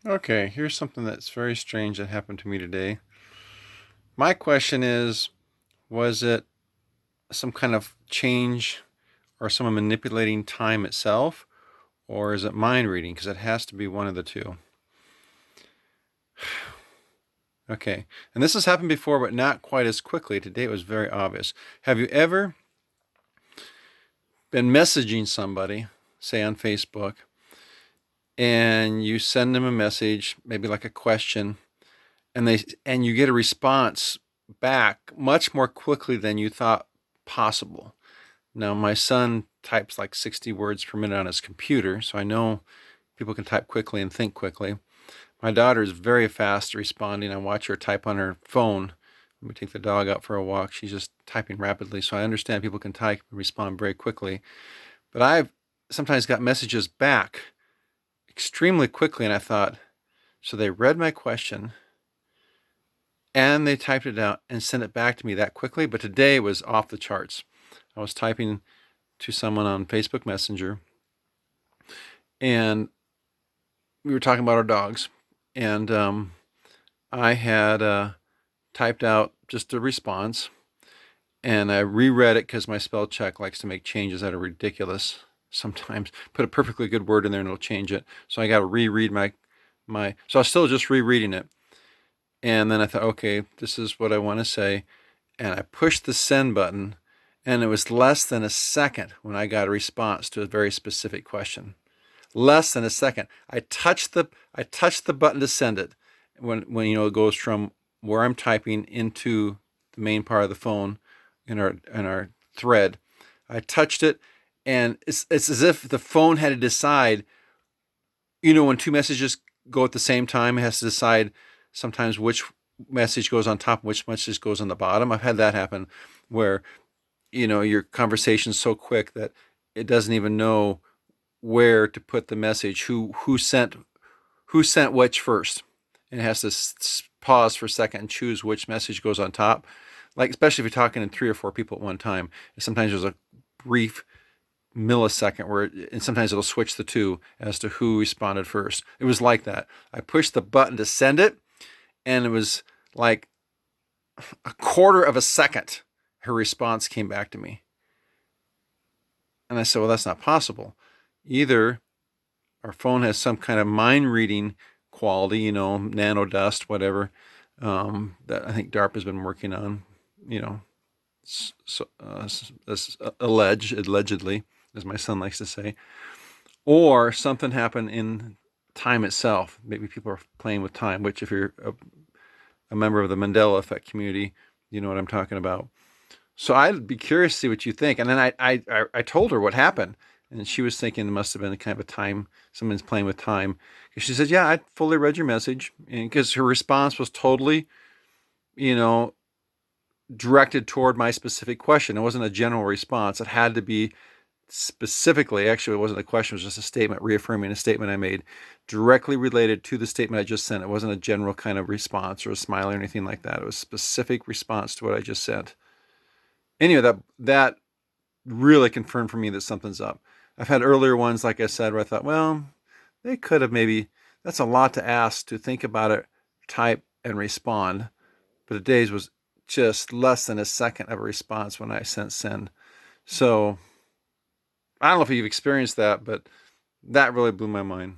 Okay, here's something that's very strange that happened to me today. My question is, was it some kind of change or someone manipulating time itself, or is it mind reading? Because it has to be one of the two. Okay, and this has happened before, but not quite as quickly. Today it was very obvious. Have you ever been messaging somebody, say on Facebook, and you send them a message, maybe like a question, and you get a response back much more quickly than you thought possible? Now, my son types like 60 words per minute on his computer, so I know people can type quickly and think quickly. My daughter is very fast responding. I watch her type on her phone. When we take the dog out for a walk, she's just typing rapidly. So I understand people can type and respond very quickly. But I've sometimes got messages back extremely quickly, and I thought, so they read my question and they typed it out and sent it back to me that quickly. But today was off the charts. I was typing to someone on Facebook Messenger, and we were talking about our dogs, and I had typed out just a response, and I reread it because my spell check likes to make changes that are ridiculous sometimes. Put a perfectly good word in there and it'll change it. So I got to reread my. So I was still just rereading it, and then I thought, okay, this is what I want to say, and I pushed the send button, and it was less than a second when I got a response to a very specific question. Less than a second. I touched the button to send it when it goes from where I'm typing into the main part of the phone in our thread. I touched it, and it's as if the phone had to decide. When two messages go at the same time, it has to decide sometimes which message goes on top and which message goes on the bottom. I've had that happen where your conversation's so quick that it doesn't even know where to put the message, who sent which first, and it has to pause for a second and choose which message goes on top. Like, especially if you're talking to three or four people at one time, and sometimes there's a brief millisecond and sometimes it'll switch the two as to who responded first. It was like that. I pushed the button to send it, and it was like a quarter of a second her response came back to me. And I said, well, that's not possible. Either our phone has some kind of mind reading quality, nano dust, whatever, that I think DARPA has been working on, you know, so, allegedly, as my son likes to say, or something happened in time itself. Maybe people are playing with time, which if you're a member of the Mandela Effect community, you know what I'm talking about. So I'd be curious to see what you think. And then I told her what happened, and she was thinking it must have been a kind of a time, someone's playing with time. She said, "Yeah, I fully read your message," and because her response was totally, you know, directed toward my specific question. It wasn't a general response. It had to be specifically. Actually, it wasn't a question. It was just a statement reaffirming a statement I made, directly related to the statement I just sent. It wasn't a general kind of response or a smile or anything like that. It was a specific response to what I just sent. Anyway, that really confirmed for me that something's up. I've had earlier ones, like I said, where I thought, well, they could have maybe, that's a lot to ask to think about it, type, and respond. But today's was just less than a second of a response when I sent send. So I don't know if you've experienced that, but that really blew my mind.